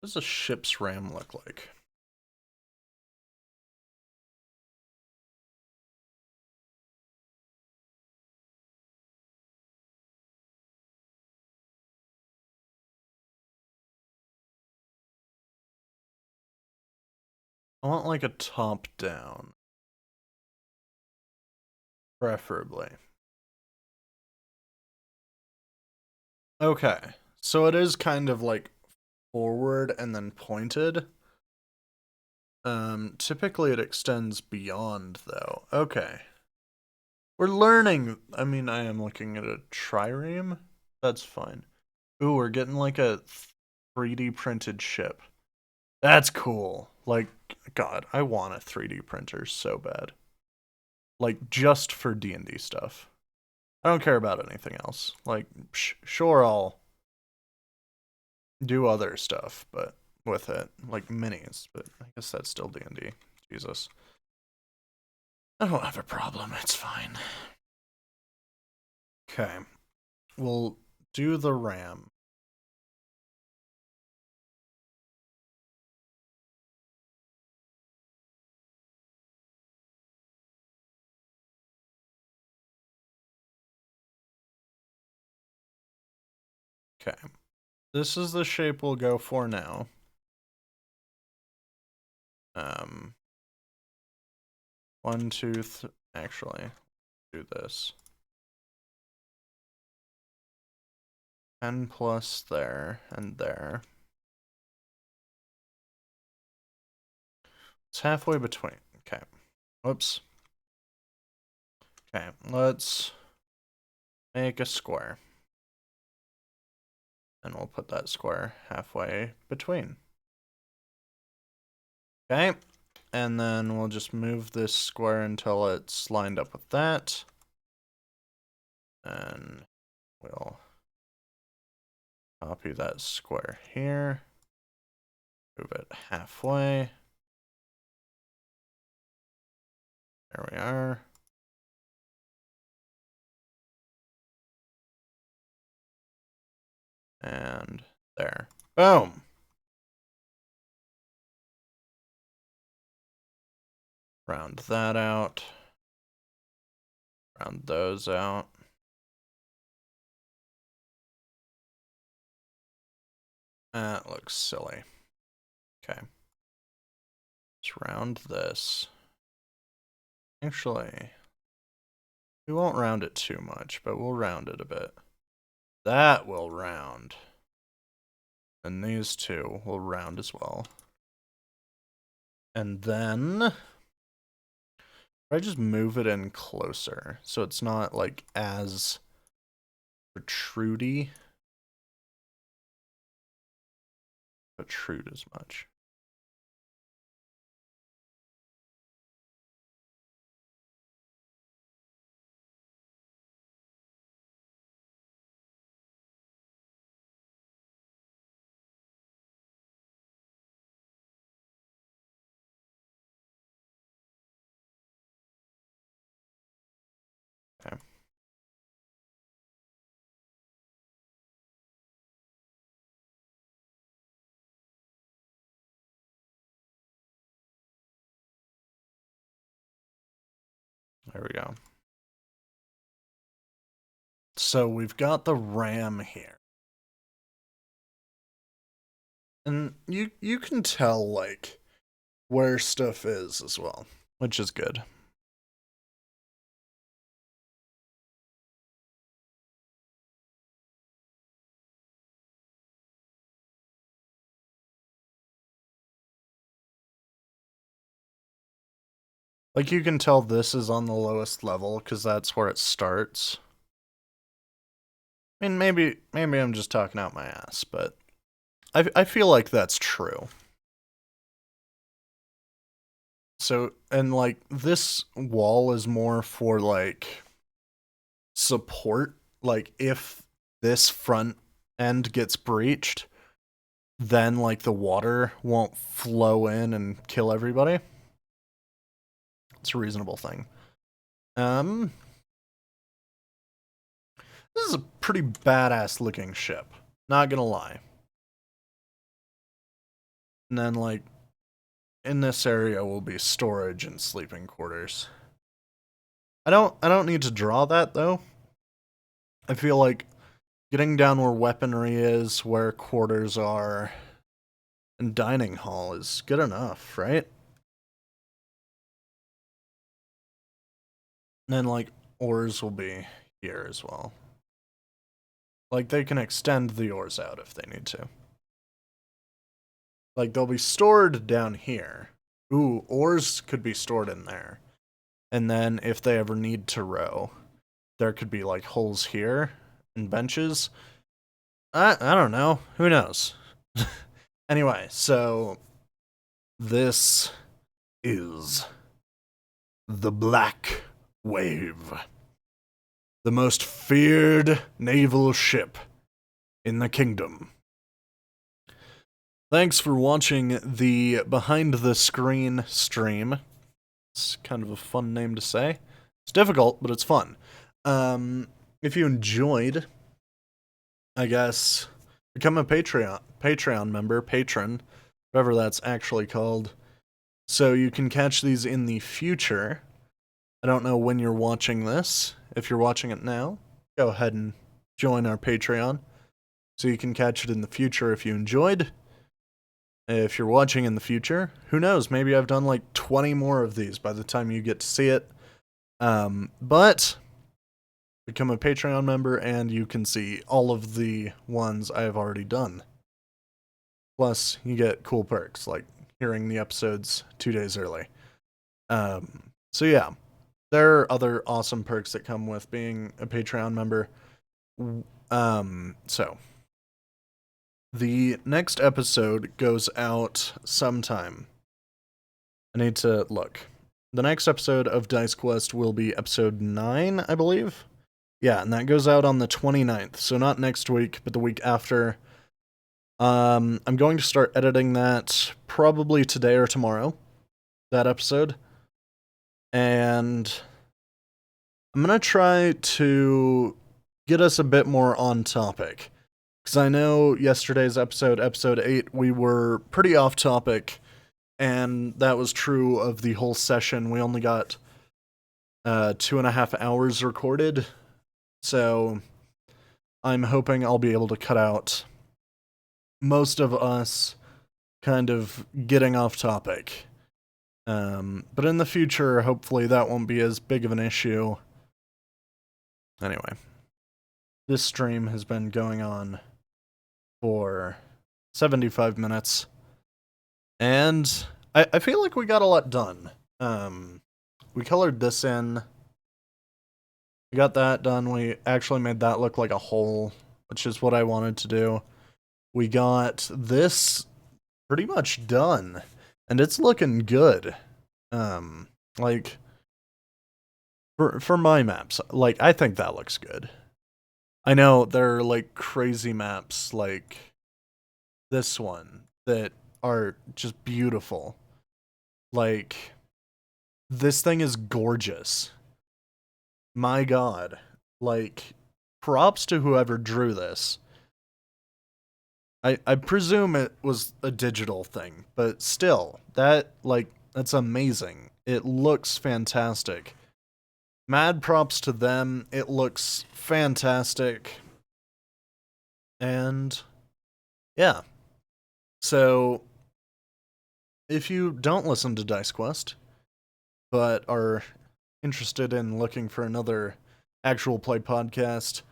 What does a ship's ram look like? I want like a top down. Preferably. Okay. So it is kind of like forward and then pointed. Typically it extends beyond though. Okay. We're learning. I mean, I am looking at a trireme. That's fine. Ooh, we're getting like a 3D printed ship. That's cool. Like, God, I want a 3D printer so bad. Like, just for D&D stuff. I don't care about anything else. Like, sure, I'll do other stuff, but with it, like minis. But I guess that's still D&D. Jesus, I don't have a problem. It's fine. Okay, we'll do the RAM. Okay, this is the shape we'll go for now. Um, 1, 2, actually, do this. 10 plus there and there. It's halfway between. Okay. Whoops. Okay, let's make a square. And we'll put that square halfway between. Okay. And then we'll just move this square until it's lined up with that. And we'll copy that square here. Move it halfway. There we are. And there. Boom. Round that out. Round those out. That looks silly. Okay. Let's round this. Actually, we won't round it too much, but we'll round it a bit. That will round. And these two will round as well. And then I just move it in closer so it's not like as protrude as much. Okay. There we go. So we've got the RAM here. And you can tell, like, where stuff is as well, which is good. Like, you can tell this is on the lowest level, because that's where it starts. I mean, maybe I'm just talking out my ass, but I feel like that's true. So, and like, this wall is more for, like, support. Like, if this front end gets breached, then, like, the water won't flow in and kill everybody. It's a reasonable thing. This is a pretty badass looking ship. Not gonna lie. And then, like, in this area will be storage and sleeping quarters. I don't need to draw that though. I feel like getting down where weaponry is, where quarters are, and dining hall is good enough, right? And then, like, ores will be here as well. Like, they can extend the ores out if they need to. Like, they'll be stored down here. Ooh, ores could be stored in there. And then if they ever need to row, there could be, like, holes here and benches. I don't know. Who knows? Anyway, so this is the Black Wave, the most feared naval ship in the kingdom. Thanks for watching the behind the screen stream. It's kind of a fun name to say. It's difficult, but it's fun. If you enjoyed, I guess, become a Patreon member, patron, whatever that's actually called, so you can catch these in the future. I don't know when you're watching this. If you're watching it now, go ahead and join our Patreon so you can catch it in the future if you enjoyed. If you're watching in the future, who knows, maybe I've done like 20 more of these by the time you get to see it. But become a Patreon member and you can see all of the ones I have already done. Plus, you get cool perks like hearing the episodes 2 days early. So yeah, there are other awesome perks that come with being a Patreon member. So the next episode goes out sometime. I need to look. The next episode of Dice Quest will be episode 9, I believe. Yeah, and that goes out on the 29th, so not next week, but the week after. I'm going to start editing that probably today or tomorrow, that episode. And I'm going to try to get us a bit more on topic. Because I know yesterday's episode 8, we were pretty off topic. And that was true of the whole session. We only got 2.5 hours recorded. So I'm hoping I'll be able to cut out most of us kind of getting off topic. But in the future, hopefully that won't be as big of an issue. Anyway, this stream has been going on for 75 minutes. And I feel like we got a lot done. We colored this in. We got that done. We actually made that look like a hole, which is what I wanted to do. We got this pretty much done, and it's looking good. Like, for my maps, like, I think that looks good. I know there are, like, crazy maps, like this one, that are just beautiful. Like, this thing is gorgeous. my god. Like, props to whoever drew this. I presume it was a digital thing, but still, that's amazing. It looks fantastic. Mad props to them. It looks fantastic. And yeah. So if you don't listen to Dice Quest, but are interested in looking for another actual play podcast,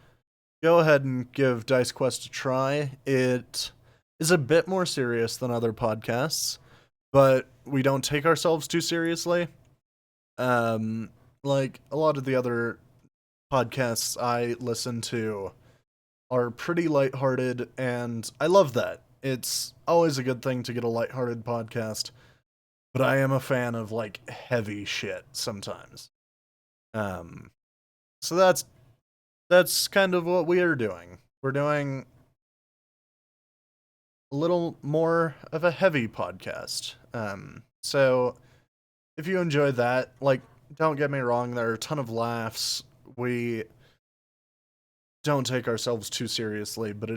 go ahead and give Dice Quest a try. It is a bit more serious than other podcasts, but we don't take ourselves too seriously. Like a lot of the other podcasts I listen to are pretty lighthearted, and I love that. It's always a good thing to get a lighthearted podcast, but I am a fan of like heavy shit sometimes. Um, so that's kind of what we are doing. We're doing a little more of a heavy podcast. So if you enjoy that, like, don't get me wrong, there are a ton of laughs. We don't take ourselves too seriously, but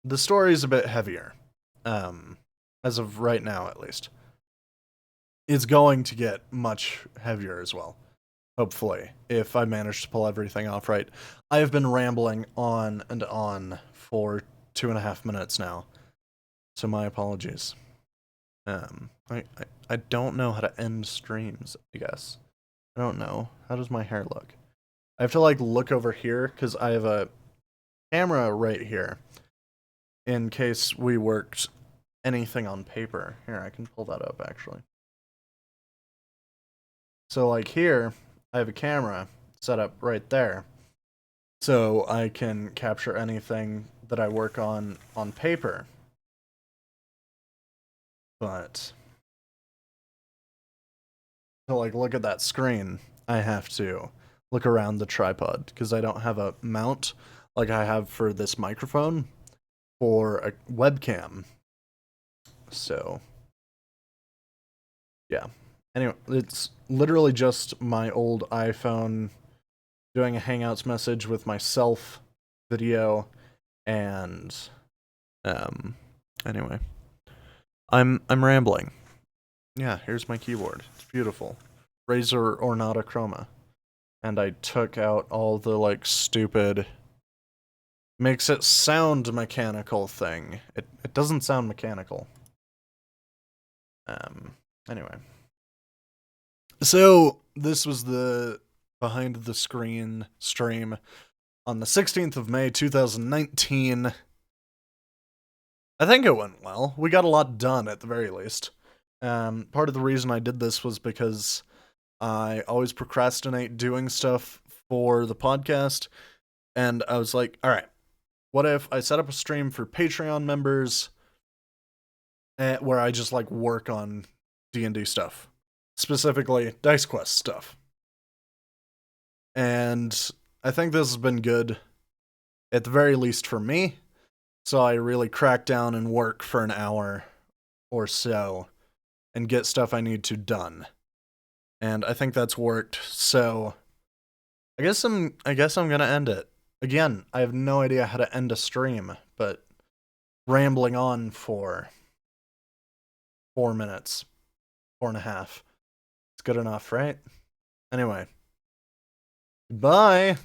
the story is a bit heavier. Um, as of right now, at least. It's going to get much heavier as well. Hopefully, if I manage to pull everything off right. I have been rambling on and on for 2.5 minutes now, so my apologies. I don't know how to end streams, I guess. I don't know. How does my hair look? I have to, like, look over here, because I have a camera right here, in case we worked anything on paper. Here, I can pull that up, actually. So, like, here, I have a camera set up right there, so I can capture anything that I work on paper. But to, like, look at that screen, I have to look around the tripod, because I don't have a mount like I have for this microphone for a webcam. So, yeah. Anyway, it's literally just my old iPhone doing a Hangouts message with myself video, and anyway. I'm rambling. Yeah, here's my keyboard. It's beautiful. Razer Ornata Chroma. And I took out all the, like, stupid makes it sound mechanical thing. It doesn't sound mechanical. Anyway. So, this was the behind the screen stream on the 16th of May, 2019. I think it went well. We got a lot done, at the very least. Part of the reason I did this was because I always procrastinate doing stuff for the podcast, and I was like, alright, what if I set up a stream for Patreon members where I just, like, work on D&D stuff, specifically Dice Quest stuff. And I think this has been good, at the very least for me. So I really crack down and work for an hour or so and get stuff I need to done. And I think that's worked. So I guess I'm gonna end it. Again, I have no idea how to end a stream, but rambling on for 4 minutes, 4.5. It's good enough, right? Anyway. Bye.